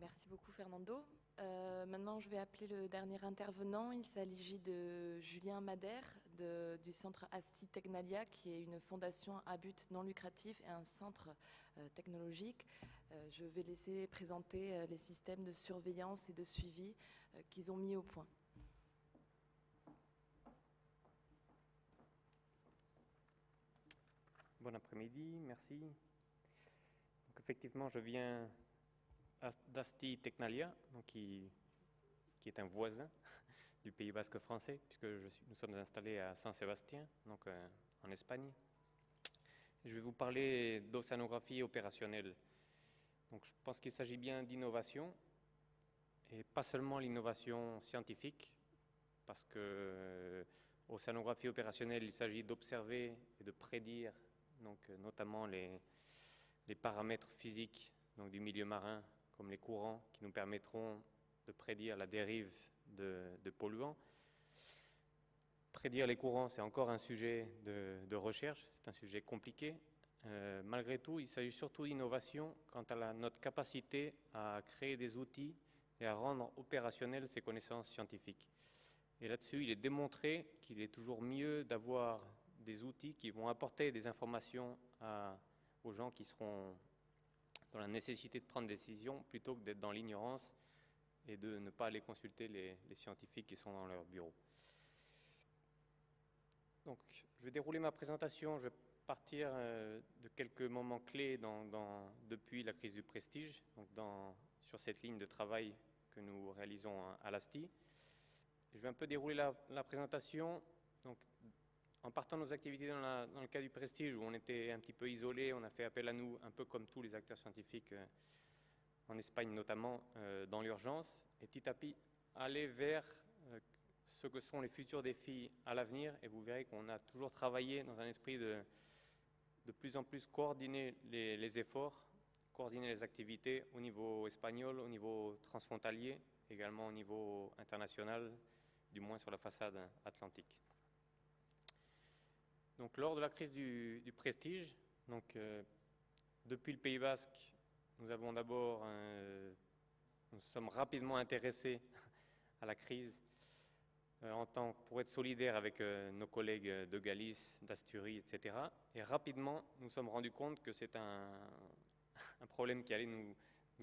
Merci beaucoup Fernando. Maintenant, je vais appeler le dernier intervenant. Il s'agit de Julien Madère du centre ASTI Technalia, qui est une fondation à but non lucratif et un centre technologique. Je vais laisser présenter les systèmes de surveillance et de suivi qu'ils ont mis au point. Bon après-midi, merci. Donc, effectivement, je viens d'Asti Technalia, donc qui est un voisin du Pays Basque français, puisque nous sommes installés à Saint-Sébastien, donc en Espagne. Je vais vous parler d'océanographie opérationnelle. Donc, je pense qu'il s'agit bien d'innovation, et pas seulement l'innovation scientifique, parce que océanographie opérationnelle, il s'agit d'observer et de prédire, donc notamment les paramètres physiques donc, du milieu marin, comme les courants, qui nous permettront de prédire la dérive de polluants. Prédire les courants, c'est encore un sujet de recherche, c'est un sujet compliqué. Malgré tout, il s'agit surtout d'innovation quant à notre capacité à créer des outils et à rendre opérationnelles ces connaissances scientifiques. Et là-dessus, il est démontré qu'il est toujours mieux d'avoir des outils qui vont apporter des informations aux gens qui seront dans la nécessité de prendre des décisions plutôt que d'être dans l'ignorance et de ne pas aller consulter les scientifiques qui sont dans leur bureau. Donc, je vais dérouler ma présentation. Je vais partir de quelques moments clés depuis la crise du prestige, donc sur cette ligne de travail que nous réalisons à l'ASTI. Je vais un peu dérouler la présentation. Donc, en partant de nos activités dans le cas du prestige, où on était un petit peu isolés, on a fait appel à nous, un peu comme tous les acteurs scientifiques en Espagne notamment, dans l'urgence, et petit à petit aller vers ce que sont les futurs défis à l'avenir. Et vous verrez qu'on a toujours travaillé dans un esprit de plus en plus coordonner les efforts, coordonner les activités au niveau espagnol, au niveau transfrontalier, également au niveau international, du moins sur la façade atlantique. Donc, lors de la crise du prestige, donc, depuis le Pays Basque, nous sommes rapidement intéressés à la crise pour être solidaires avec nos collègues de Galice, d'Asturie, etc. Et rapidement, nous nous sommes rendus compte que c'est un problème qui allait nous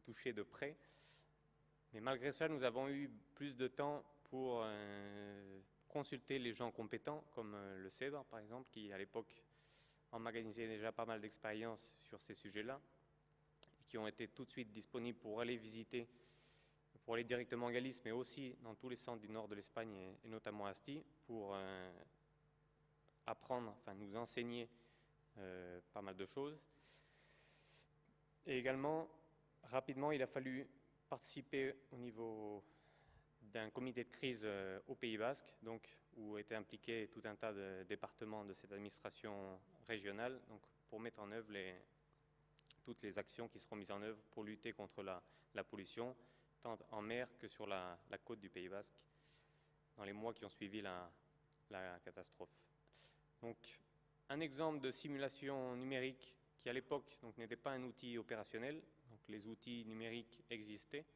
toucher de près. Mais malgré ça, nous avons eu plus de temps pour consulter les gens compétents, comme le CEDRE, par exemple, qui, à l'époque, emmagasinait déjà pas mal d'expérience sur ces sujets-là, et qui ont été tout de suite disponibles pour aller visiter, pour aller directement en Galice, mais aussi dans tous les centres du nord de l'Espagne, et notamment à Asti, pour apprendre, enfin nous enseigner pas mal de choses. Et également, rapidement, il a fallu participer au niveau d'un comité de crise au Pays Basque, donc, où étaient impliqués tout un tas de départements de cette administration régionale, donc, pour mettre en œuvre toutes les actions qui seront mises en œuvre pour lutter contre la pollution, tant en mer que sur la côte du Pays Basque, dans les mois qui ont suivi la catastrophe. Donc, un exemple de simulation numérique qui, à l'époque, n'était pas un outil opérationnel, donc les outils numériques existaient.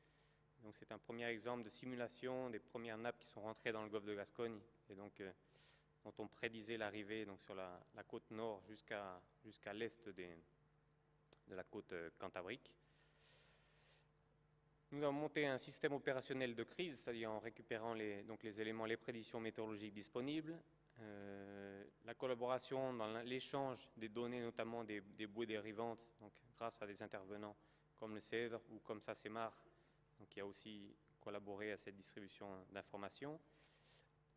Donc c'est un premier exemple de simulation des premières nappes qui sont rentrées dans le golfe de Gascogne et donc dont on prédisait l'arrivée sur la côte nord jusqu'à l'est de la côte cantabrique. Nous avons monté un système opérationnel de crise, c'est-à-dire en récupérant les éléments, les prédictions météorologiques disponibles, la collaboration dans l'échange des données, notamment des bouées dérivantes, donc grâce à des intervenants comme le CEDRE ou comme SACEMAR, qui a aussi collaboré à cette distribution d'informations.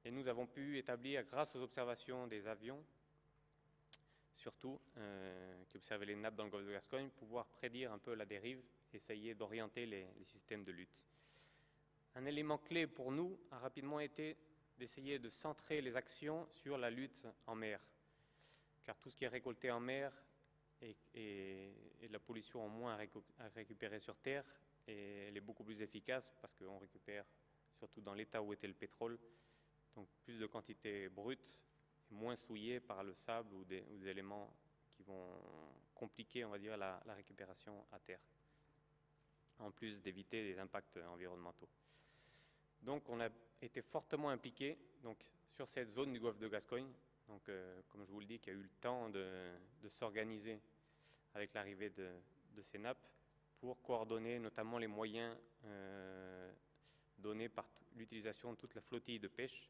Et nous avons pu établir, grâce aux observations des avions, surtout, qui observaient les nappes dans le golfe de Gascogne, pouvoir prédire un peu la dérive, essayer d'orienter les systèmes de lutte. Un élément clé pour nous a rapidement été d'essayer de centrer les actions sur la lutte en mer, car tout ce qui est récolté en mer et de la pollution en moins à récupérer sur terre, et elle est beaucoup plus efficace parce qu'on récupère, surtout dans l'état où était le pétrole, donc plus de quantité brute et moins souillée par le sable ou des éléments qui vont compliquer, on va dire, la récupération à terre. en plus d'éviter des impacts environnementaux. Donc on a été fortement impliqué sur cette zone du golfe de Gascogne, donc, comme je vous le dis, qui a eu le temps de s'organiser avec l'arrivée de ces nappes pour coordonner notamment les moyens donnés par l'utilisation de toute la flottille de pêche.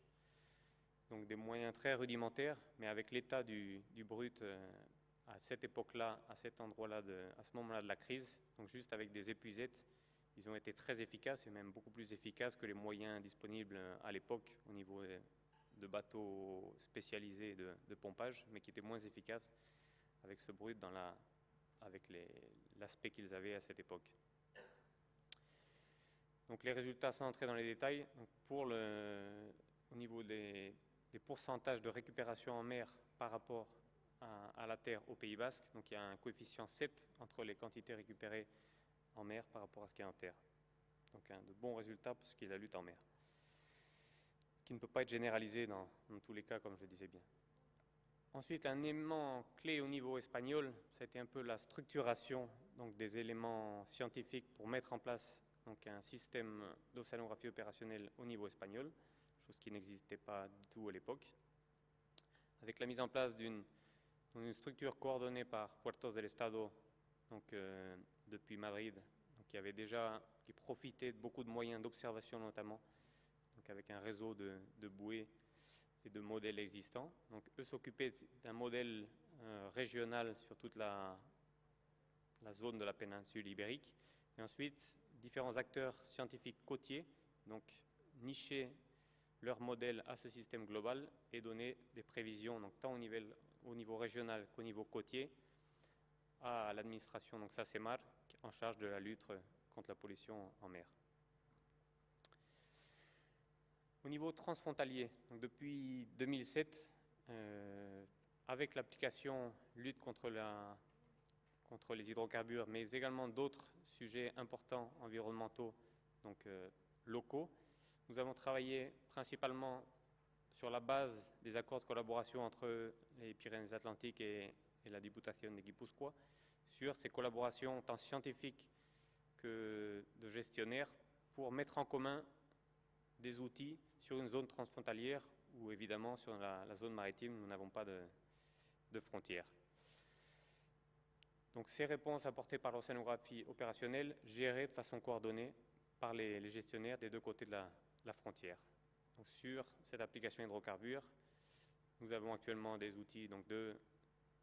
Donc des moyens très rudimentaires, mais avec l'état du brut à cette époque-là, à cet endroit-là, à ce moment-là de la crise, donc juste avec des épuisettes, ils ont été très efficaces et même beaucoup plus efficaces que les moyens disponibles à l'époque au niveau de bateaux spécialisés de pompage, mais qui étaient moins efficaces avec ce brut avec l'aspect qu'ils avaient à cette époque. Donc les résultats sont entrés dans les détails. Donc au niveau des pourcentages de récupération en mer par rapport à la terre au Pays Basque, donc il y a un coefficient 7 entre les quantités récupérées en mer par rapport à ce qu'il y a en terre. Donc de bons résultats pour ce qui est de la lutte en mer, ce qui ne peut pas être généralisé dans tous les cas, comme je le disais bien. Ensuite, un élément clé au niveau espagnol, ça a été un peu la structuration donc, des éléments scientifiques pour mettre en place donc, un système d'océanographie opérationnelle au niveau espagnol, chose qui n'existait pas du tout à l'époque, avec la mise en place d'une structure coordonnée par Puertos del Estado, donc, depuis Madrid, donc, qui profitait de beaucoup de moyens d'observation notamment, donc, avec un réseau de bouées et de modèles existants. Donc eux s'occupaient d'un modèle régional sur toute la zone de la péninsule ibérique. Et ensuite, différents acteurs scientifiques côtiers, donc nichaient leur modèle à ce système global et donnaient des prévisions, donc tant au niveau régional qu'au niveau côtier, à l'administration, donc SACEMAR, en charge de la lutte contre la pollution en mer. Au niveau transfrontalier, donc depuis 2007, avec l'application lutte contre les hydrocarbures, mais également d'autres sujets importants environnementaux, donc locaux, nous avons travaillé principalement sur la base des accords de collaboration entre les Pyrénées-Atlantiques et la Diputación de Guipúzcoa, sur ces collaborations tant scientifiques que de gestionnaires pour mettre en commun des outils sur une zone transfrontalière où évidemment sur la zone maritime nous n'avons pas de frontières. Donc ces réponses apportées par l'océanographie opérationnelle gérées de façon coordonnée par les gestionnaires des deux côtés de la frontière. Donc sur cette application hydrocarbures, nous avons actuellement des outils donc, de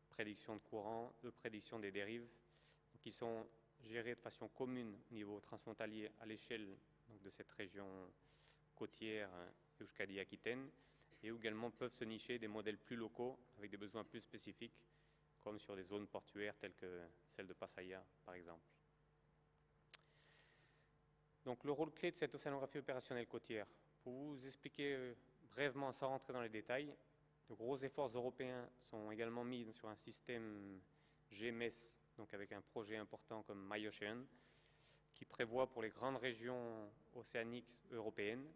prédiction de courant, de prédiction des dérives, qui sont gérés de façon commune au niveau transfrontalier à l'échelle de cette région côtière Euskadi-Aquitaine, et où également peuvent se nicher des modèles plus locaux avec des besoins plus spécifiques, comme sur des zones portuaires telles que celle de Pattaya, par exemple. Donc le rôle clé de cette océanographie opérationnelle côtière, pour vous expliquer brièvement sans rentrer dans les détails, de gros efforts européens sont également mis sur un système GMS, donc avec un projet important comme MyOcean, qui prévoit pour les grandes régions océaniques européennes,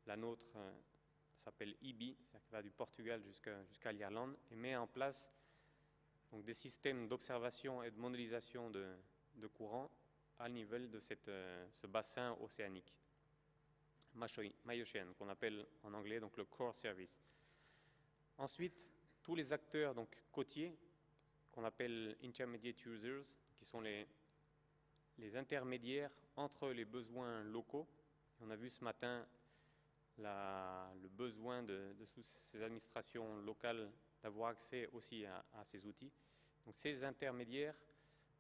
la nôtre s'appelle IBI, c'est-à-dire qui va du Portugal jusqu'à l'Irlande, et met en place donc, des systèmes d'observation et de modélisation de courant à niveau de ce bassin océanique. MyOcean, qu'on appelle en anglais donc, le Core Service. Ensuite, tous les acteurs donc, côtiers, qu'on appelle Intermediate Users, qui sont les intermédiaires entre les besoins locaux. On a vu ce matin le besoin de ces administrations locales d'avoir accès aussi à ces outils. Donc ces intermédiaires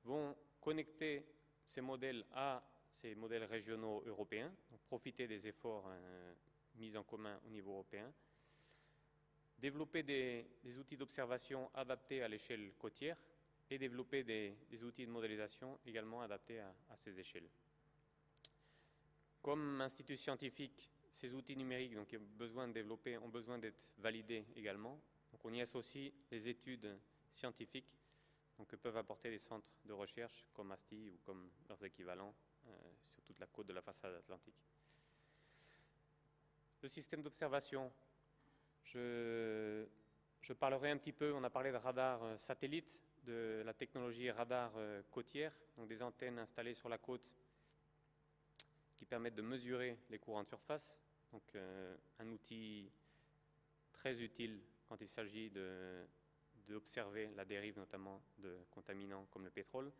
vont connecter ces modèles à ces modèles régionaux européens, donc profiter des efforts mis en commun au niveau européen, développer des outils d'observation adaptés à l'échelle côtière et développer des outils de modélisation également adaptés à ces échelles. Comme institut scientifique, ces outils numériques donc, ont besoin d'être validés également. Donc, on y associe les études scientifiques donc, que peuvent apporter les centres de recherche comme ASTI ou comme leurs équivalents sur toute la côte de la façade atlantique. Le système d'observation, je parlerai un petit peu, on a parlé de radar satellite, de la technologie radar côtière, donc des antennes installées sur la côte permettent de mesurer les courants de surface. Donc un outil très utile quand il s'agit d'observer la dérive notamment de contaminants comme le pétrole.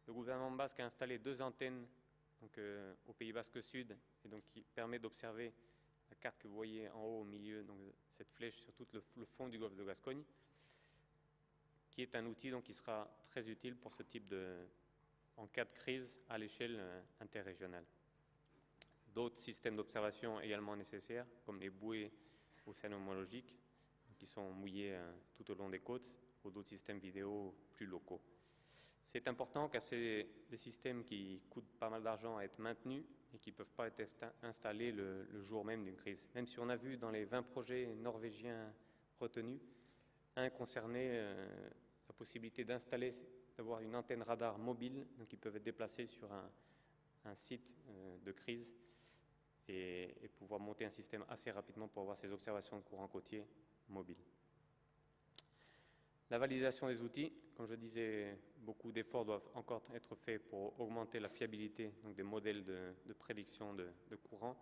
Le gouvernement basque a installé 2 antennes donc, au Pays Basque Sud, et donc qui permet d'observer la carte que vous voyez en haut au milieu, donc cette flèche sur tout le fond du golfe de Gascogne, qui est un outil donc, qui sera très utile pour ce type en cas de crise à l'échelle interrégionale. D'autres systèmes d'observation également nécessaires, comme les bouées océanomologiques, qui sont mouillées tout au long des côtes, ou d'autres systèmes vidéo plus locaux. C'est important car c'est des systèmes qui coûtent pas mal d'argent à être maintenus et qui ne peuvent pas être installés le jour même d'une crise. Même si on a vu dans les 20 projets norvégiens retenus, un concernait la possibilité d'avoir une antenne radar mobile, donc qui peuvent être déplacés sur un site de crise et pouvoir monter un système assez rapidement pour avoir ces observations de courant côtier mobiles. La validation des outils, comme je disais, beaucoup d'efforts doivent encore être faits pour augmenter la fiabilité donc des modèles de prédiction de courant.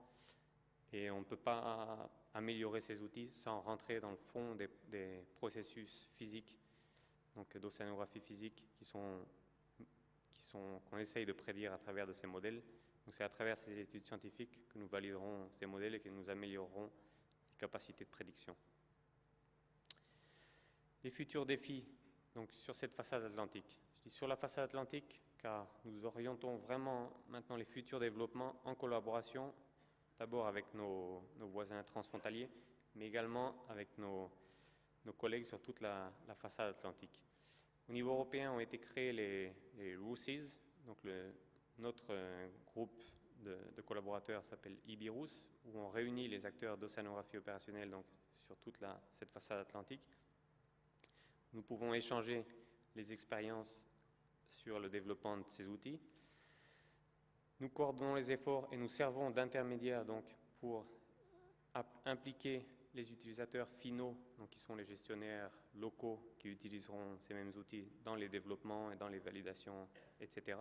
Et on ne peut pas améliorer ces outils sans rentrer dans le fond des processus physiques, donc d'océanographie physique, qu'on essaye de prédire à travers de ces modèles. Donc c'est à travers ces études scientifiques que nous validerons ces modèles et que nous améliorerons les capacités de prédiction. Les futurs défis donc, sur cette façade atlantique. Je dis sur la façade atlantique car nous orientons vraiment maintenant les futurs développements en collaboration, d'abord avec nos voisins transfrontaliers, mais également avec nos collègues sur toute la façade atlantique. Au niveau européen ont été créés les ROOSES, donc notre groupe de collaborateurs s'appelle IBIROUS, où on réunit les acteurs d'océanographie opérationnelle donc, sur toute cette façade atlantique. Nous pouvons échanger les expériences sur le développement de ces outils. Nous coordonnons les efforts et nous servons d'intermédiaires donc, pour impliquer les utilisateurs finaux, donc qui sont les gestionnaires locaux qui utiliseront ces mêmes outils dans les développements et dans les validations, etc.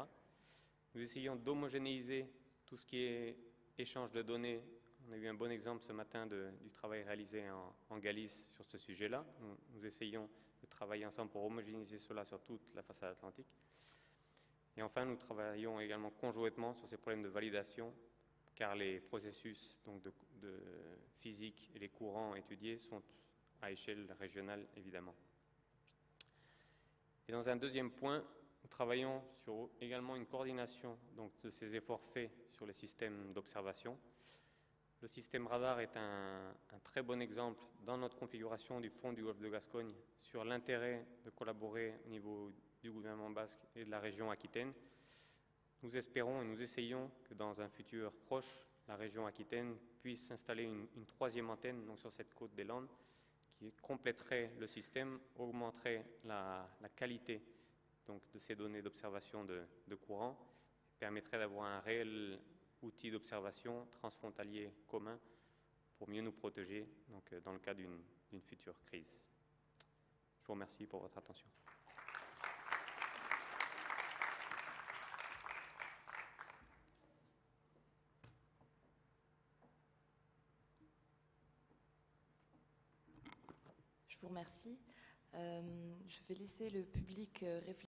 Nous essayons d'homogénéiser tout ce qui est échange de données. On a eu un bon exemple ce matin du travail réalisé en Galice sur ce sujet-là. Nous essayons de travailler ensemble pour homogénéiser cela sur toute la façade atlantique. Et enfin, nous travaillons également conjointement sur ces problèmes de validation, car les processus donc, de physique et les courants étudiés sont à échelle régionale, évidemment. Et dans un deuxième point, nous travaillons sur également une coordination donc, de ces efforts faits sur les systèmes d'observation. Le système radar est un très bon exemple dans notre configuration du fond du golfe de Gascogne sur l'intérêt de collaborer au niveau du gouvernement basque et de la région Aquitaine. Nous espérons et nous essayons que dans un futur proche, la région Aquitaine puisse installer une troisième antenne donc sur cette côte des Landes qui compléterait le système, augmenterait la qualité donc, de ces données d'observation de courant, permettrait d'avoir un réel outil d'observation transfrontalier commun pour mieux nous protéger donc, dans le cas d'une future crise. Je vous remercie pour votre attention. Je vous remercie. Je vais laisser le public réfléchir.